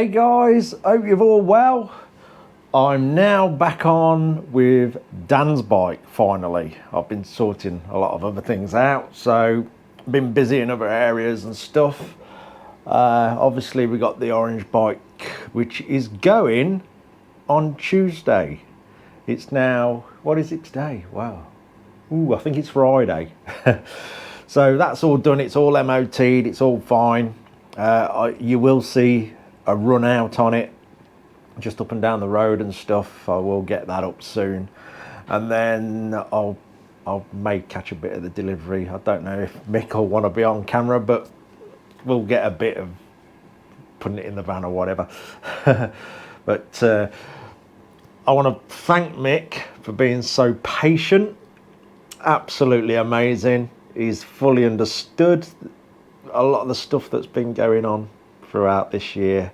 Hey guys, hope you're all well. I'm now back on with Dan's bike finally. I've been sorting a lot of other things out, so been busy in other areas and stuff. Obviously we got the orange bike which is going on Tuesday. It's now, what is it today? Wow. Ooh, I think it's Friday. So that's all done, it's all MOT'd, it's all fine. You will see a run out on it just up and down the road and stuff. I will get that up soon, and then I'll may catch a bit of the delivery. I don't know if Mick will want to be on camera, but we'll get a bit of putting it in the van or whatever. But I want to thank Mick for being so patient. Absolutely amazing. He's fully understood a lot of the stuff that's been going on throughout this year,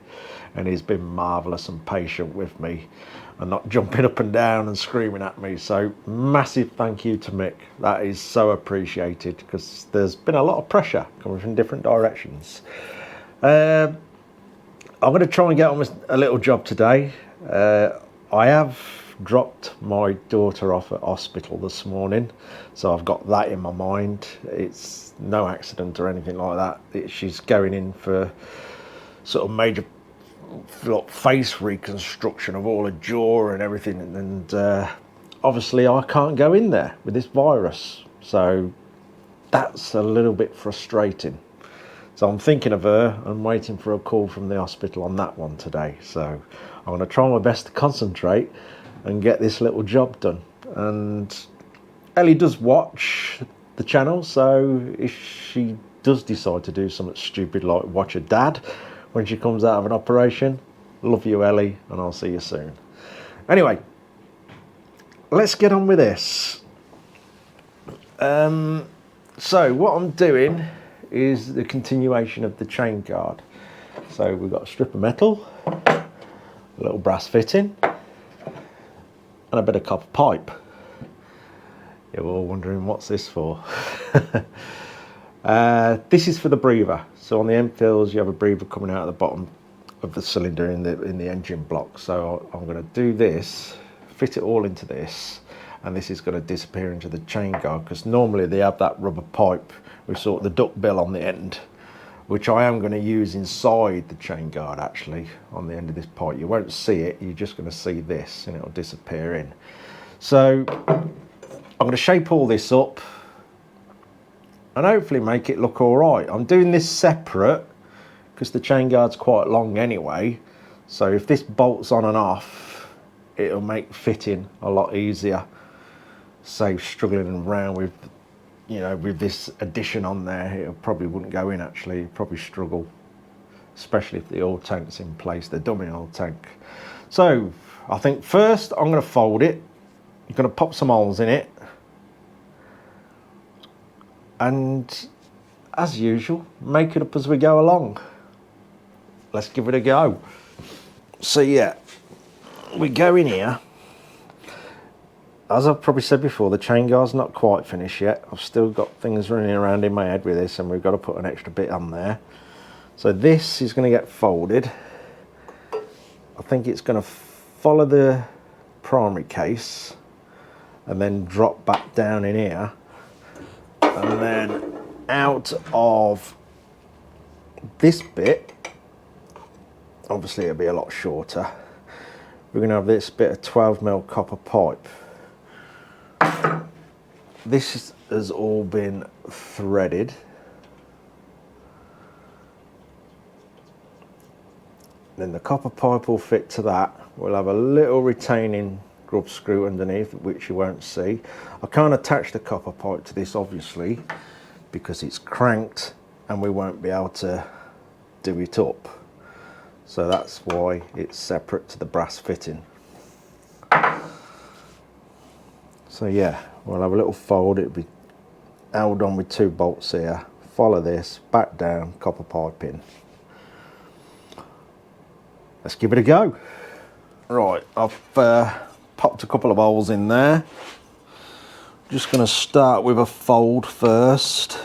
and he's been marvellous and patient with me and not jumping up and down and screaming at me. So massive thank you to Mick. That is so appreciated, because there's been a lot of pressure coming from different directions. I'm going to try and get on with a little job today. I have dropped my daughter off at hospital this morning, so I've got that in my mind. It's no accident or anything like that. She's going in for sort of major face reconstruction of all her jaw and everything, and obviously I can't go in there with this virus, so that's a little bit frustrating. So I'm thinking of her and waiting for a call from the hospital on that one today. So I'm going to try my best to concentrate and get this little job done. And Ellie does watch the channel, so if she does decide to do something stupid like watch her dad when she comes out of an operation, love you, Ellie, and I'll see you soon. Anyway, let's get on with this. So what I'm doing is the continuation of the chain guard. So we've got a strip of metal, a little brass fitting, and a bit of copper pipe. You're all wondering what's this for. This is for the breather. So on the Enfields you have a breather coming out of the bottom of the cylinder in the engine block. So I'm going to do this, fit it all into this, and this is going to disappear into the chain guard, because normally they have that rubber pipe with sort of the duck bill on the end, which I am going to use inside the chain guard actually on the end of this pipe. You won't see it, you're just going to see this and it'll disappear in. So I'm going to shape all this up and hopefully make it look all right. I'm doing this separate because the chain guard's quite long anyway, so if this bolts on and off it'll make fitting a lot easier. Save struggling around with, you know, with this addition on there. It probably wouldn't go in actually. You'd probably struggle, especially if the oil tank's in place, the dummy oil tank. So I think first I'm going to fold it. I'm going to pop some holes in it, and as usual make it up as we go along. Let's give it a go. So yeah, we go in here. As I've probably said before, the chain guard's not quite finished yet. I've still got things running around in my head with this, and we've got to put an extra bit on there. So this is going to get folded. I think it's going to follow the primary case and then drop back down in here, and then out of this bit, obviously it'll be a lot shorter, we're going to have this bit of 12mm copper pipe. This has all been threaded. Then the copper pipe will fit to that. We'll have a little retaining grub screw underneath, which you won't see. I can't attach the copper pipe to this obviously because it's cranked and we won't be able to do it up. So that's why it's separate to the brass fitting. So yeah, we'll have a little fold. It'll be held on with 2 bolts here. Follow this, back down, copper pipe in. Let's give it a go. Right, I've popped a couple of holes in there. Just going to start with a fold first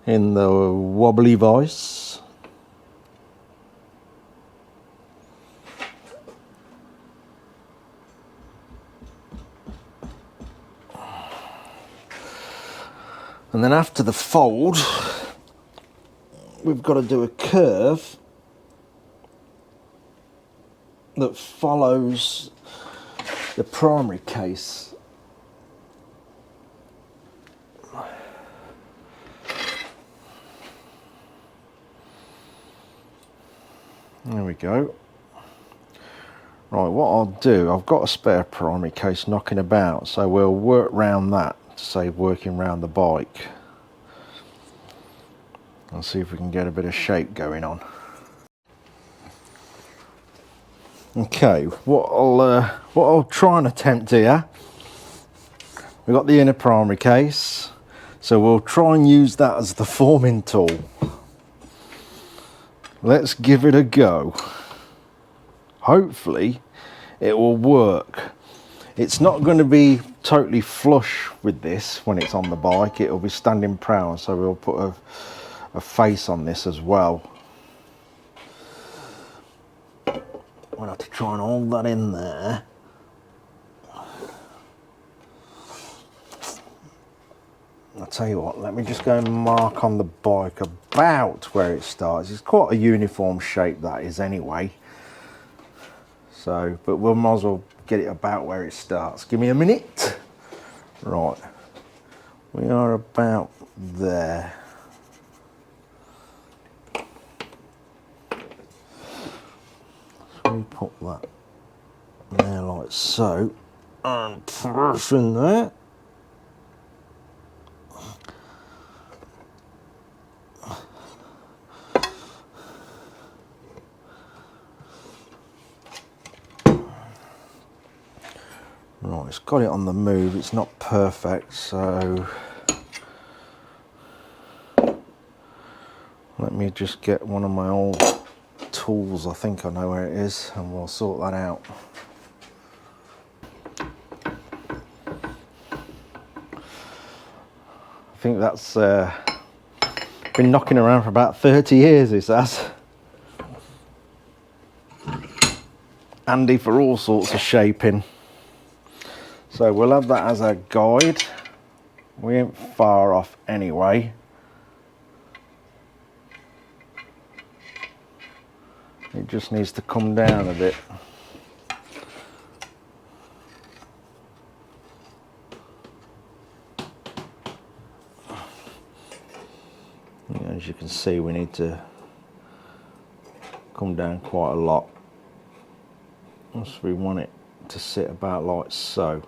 in the wobbly vise. And then after the fold, we've got to do a curve that follows the primary case. There we go. Right, what I'll do, I've got a spare primary case knocking about, so we'll work round that to save working round the bike. And see if we can get a bit of shape going on. Okay, what I'll try and attempt here, we've got the inner primary case, so we'll try and use that as the forming tool. Let's give it a go. Hopefully it will work. It's not going to be totally flush with this when it's on the bike, it'll be standing proud, so we'll put a face on this as well. We'll have to try and hold that in there. I'll tell you what, let me just go and mark on the bike about where it starts. It's quite a uniform shape that is anyway. So, but we'll might as well get it about where it starts. Give me a minute. Right, we are about there. So we put that there like so, and press in there. Right, it's got it on the move, it's not perfect, so let me just get one of my old tools, I think I know where it is, and we'll sort that out. I think that's been knocking around for about 30 years, this has. Handy for all sorts of shaping. So we'll have that as a guide. We ain't far off anyway. It just needs to come down a bit. As you can see, we need to come down quite a lot. Once we want it to sit about like so.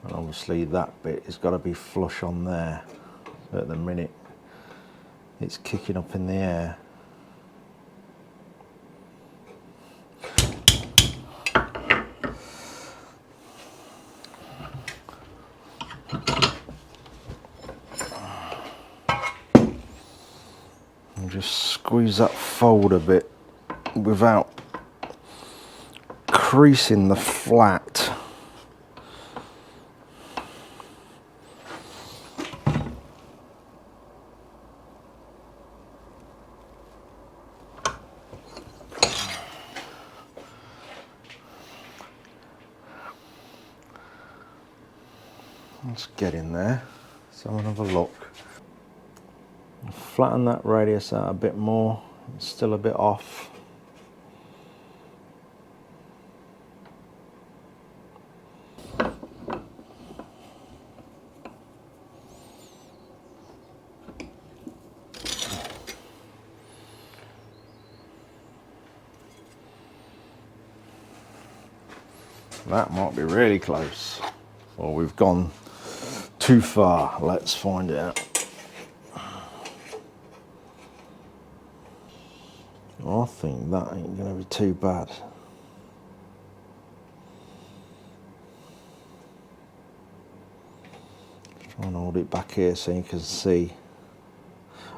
And obviously that bit has got to be flush on there. At the minute it's kicking up in the air. And just squeeze that fold a bit without creasing the flat. Let's get in there, let's have another look. Flatten that radius out a bit more, it's still a bit off. That might be really close, or we've gone too far. Let's find out. I think that ain't going to be too bad. Try and hold it back here so you can see.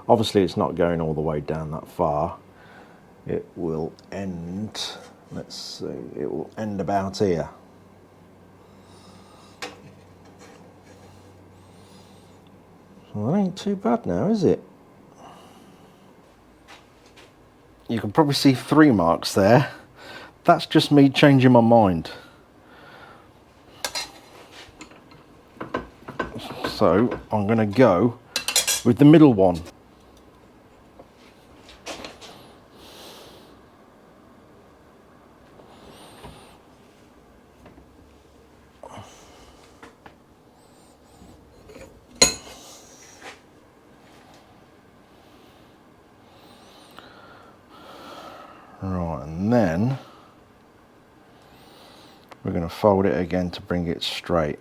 Obviously it's not going all the way down that far. It will end, let's see, it will end about here. Well, that ain't too bad now, is it? You can probably see 3 marks there. That's just me changing my mind. So I'm going to go with the middle one. Right, and then we're going to fold it again to bring it straight.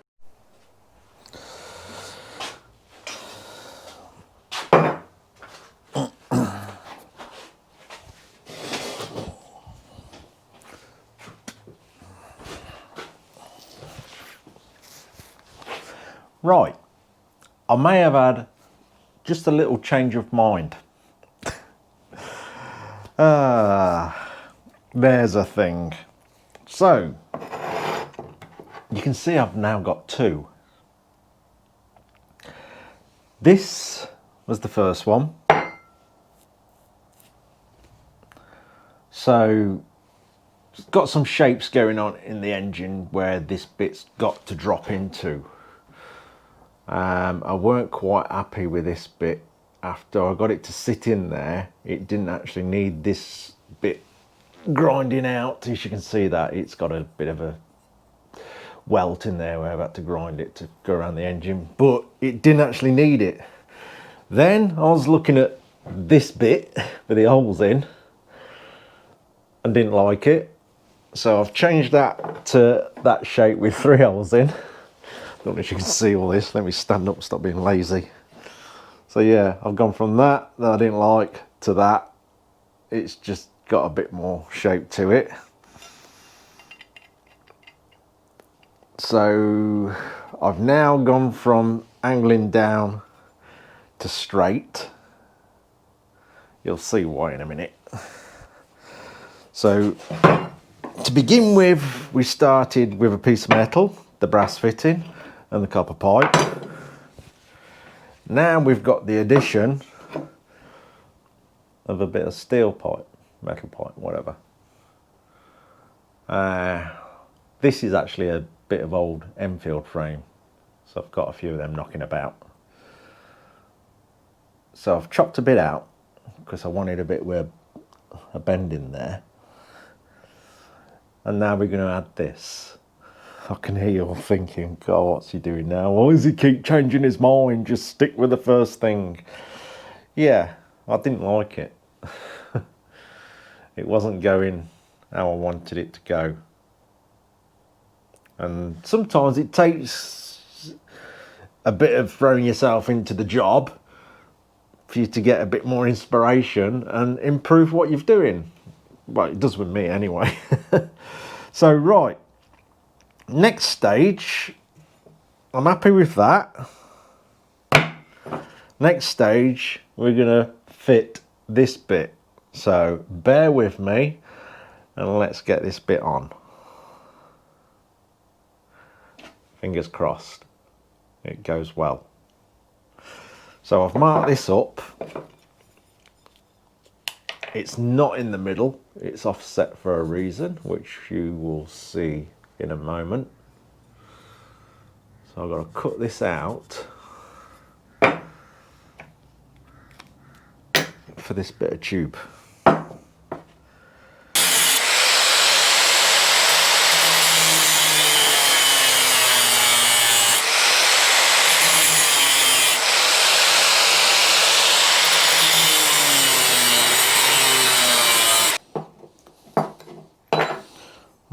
Right, I may have had just a little change of mind. There's a thing. So, you can see I've now got two. This was the first one. So, it's got some shapes going on in the engine where this bit's got to drop into. I weren't quite happy with this bit. After I got it to sit in there, it didn't actually need this bit grinding out. As you can see that it's got a bit of a welt in there where I've had to grind it to go around the engine, but it didn't actually need it. Then I was looking at this bit with the holes in and didn't like it, so I've changed that to that shape with 3 holes in. Don't know if you can see all this. Let me stand up and stop being lazy. So yeah, I've gone from that I didn't like to that. It's just got a bit more shape to it. So I've now gone from angling down to straight. You'll see why in a minute. So to begin with, we started with a piece of metal, the brass fitting and the copper pipe. Now we've got the addition of a bit of steel pipe, metal pipe, whatever. This is actually a bit of old Enfield frame, so I've got a few of them knocking about. So I've chopped a bit out because I wanted a bit with a bend in there. And now we're going to add this. I can hear you all thinking, God, what's he doing now? Why does he keep changing his mind? Just stick with the first thing. Yeah, I didn't like it. It wasn't going how I wanted it to go. And sometimes it takes a bit of throwing yourself into the job for you to get a bit more inspiration and improve what you're doing. Well, it does with me anyway. So, right. Next stage, I'm happy with that. Next stage, we're going to fit this bit. So bear with me and let's get this bit on. Fingers crossed it goes well. So I've marked this up. It's not in the middle, it's offset for a reason, which you will see in a moment. So I've got to cut this out for this bit of tube.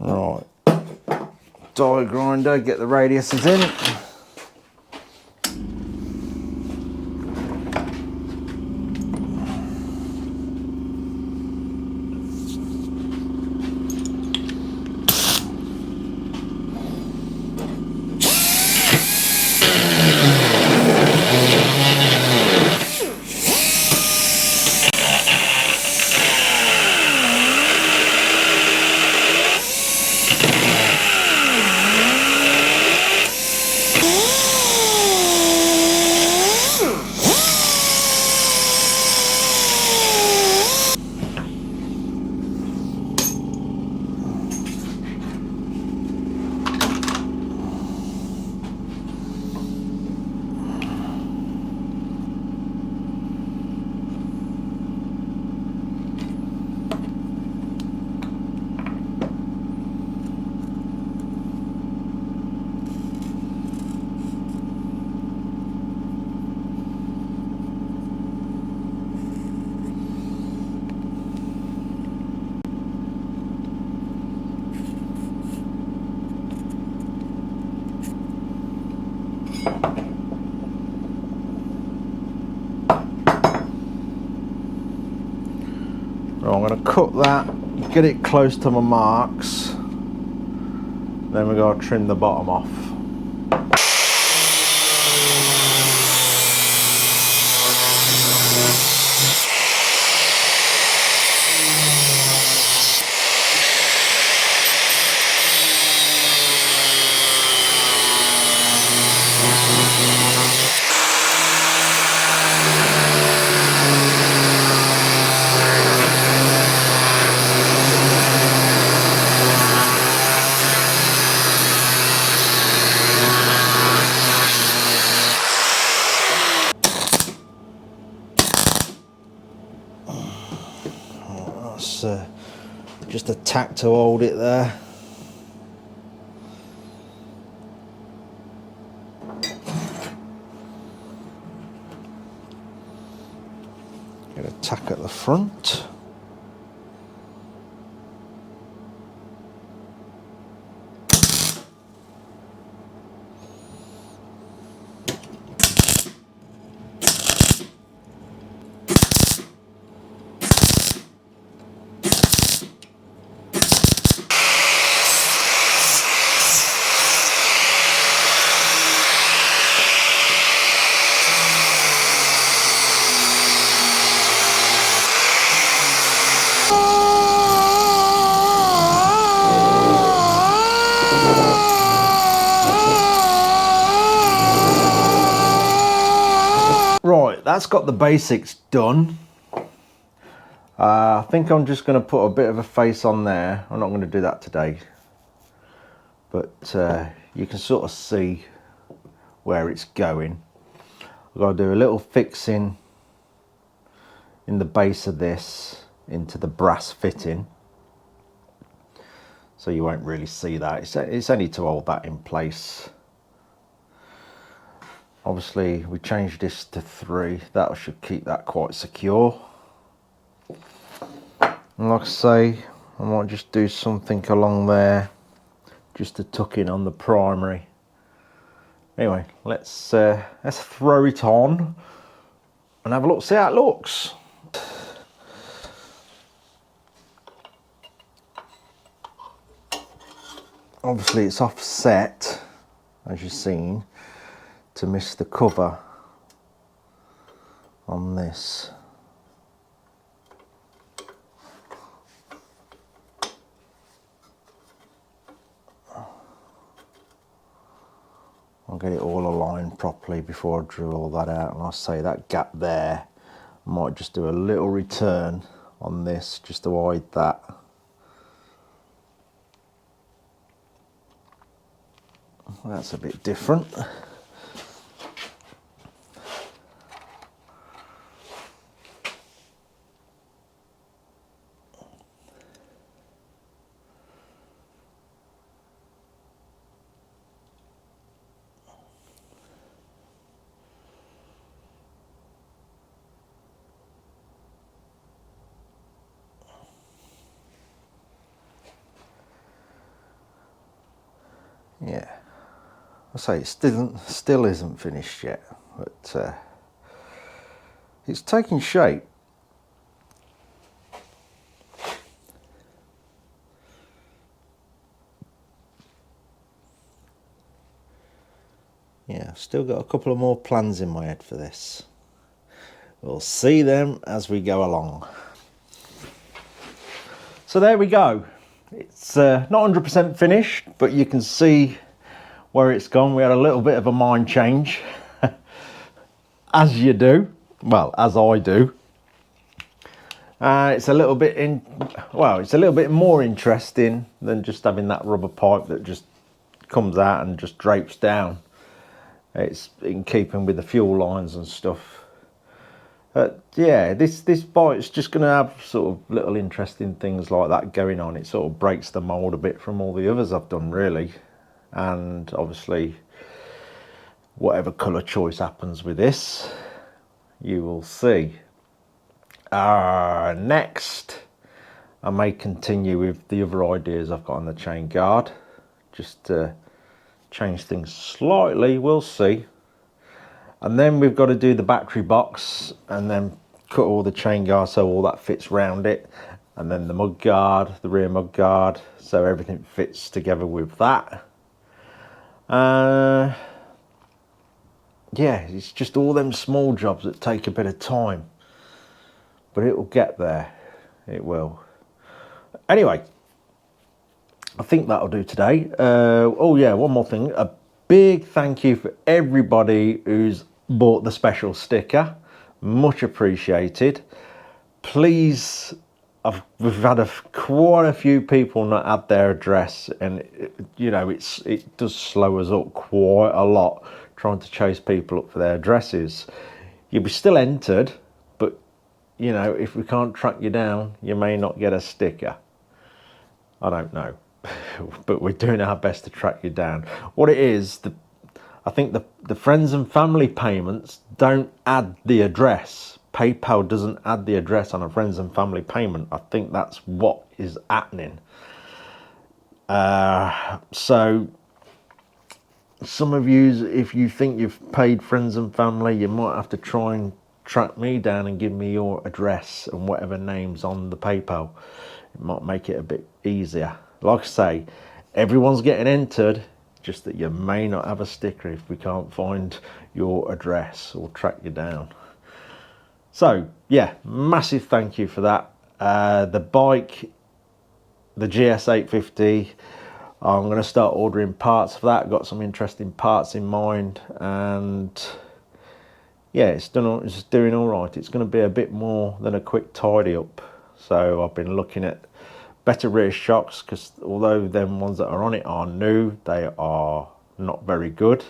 Right, die grinder, get the radiuses in. Right, I'm going to cut that, get it close to my marks, then we're going to trim the bottom off. That's just a tack to hold it there. Get a tack at the front. Right, that's got the basics done. I think I'm just going to put a bit of a face on there. I'm not going to do that today, but you can sort of see where it's going. I've got to do a little fixing in the base of this into the brass fitting, so you won't really see that. It's only to hold that in place. Obviously we changed this to 3, that should keep that quite secure. And like I say, I might just do something along there just to tuck in on the primary. Anyway, let's throw it on and have a look, see how it looks. Obviously it's offset, as you've seen, to miss the cover on this. I'll get it all aligned properly before I drill all that out, and I'll say that gap there, I might just do a little return on this just to hide that. That's a bit different. Yeah, I say it still isn't finished yet, but it's taking shape. Yeah, I've still got a couple of more plans in my head for this. We'll see them as we go along. So there we go. It's not 100% finished, but you can see where it's gone. We had a little bit of a mind change, as you do. Well, as I do. It's a little bit it's a little bit more interesting than just having that rubber pipe that just comes out and just drapes down. It's in keeping with the fuel lines and stuff. Yeah, this bike's just going to have sort of little interesting things like that going on. It sort of breaks the mould a bit from all the others I've done, really. And obviously, whatever colour choice happens with this, you will see. Next, I may continue with the other ideas I've got on the chain guard. Just to change things slightly, we'll see. And then we've got to do the battery box and then cut all the chain guard so all that fits round it, and then the mud guard, the rear mud guard, so everything fits together with that. Yeah, it's just all them small jobs that take a bit of time, but it will get there. It will. Anyway, I think that'll do today. Oh yeah, one more thing. A big thank you for everybody who's bought the special sticker. Much appreciated. Please, we've had quite a few people not add their address, and you know, it does slow us up quite a lot trying to chase people up for their addresses. You'll be still entered, but you know, if we can't track you down, you may not get a sticker. I don't know, but we're doing our best to track you down. What it is, I think the friends and family payments don't add the address. PayPal doesn't add the address on a friends and family payment. I think that's what is happening. So some of you, if you think you've paid friends and family, you might have to try and track me down and give me your address and whatever name's on the PayPal. It might make it a bit easier. Like I say, everyone's getting entered, just that you may not have a sticker if we can't find your address or track you down. So yeah, massive thank you for that. The bike, the GS850, I'm going to start ordering parts for that. Got some interesting parts in mind, and yeah, it's doing all right. It's going to be a bit more than a quick tidy up. So I've been looking at better rear shocks, because although them ones that are on it are new, they are not very good.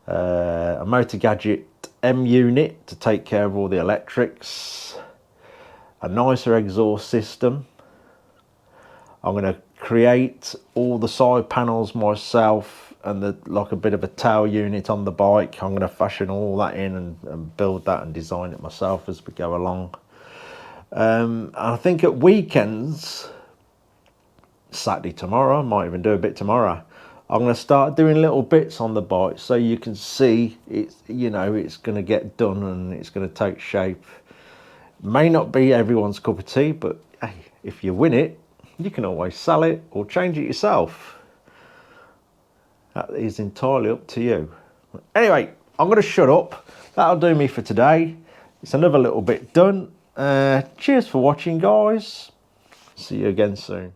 A Motor Gadget M unit to take care of all the electrics. A nicer exhaust system. I'm going to create all the side panels myself, and like a bit of a tail unit on the bike. I'm going to fashion all that in and build that and design it myself as we go along. I think at weekends, Saturday tomorrow, I might even do a bit tomorrow, I'm going to start doing little bits on the bike so you can see it's, you know, it's going to get done and it's going to take shape. May not be everyone's cup of tea, but hey, if you win it, you can always sell it or change it yourself. That is entirely up to you. Anyway, I'm going to shut up. That'll do me for today. It's another little bit done. Cheers for watching, guys. See you again soon.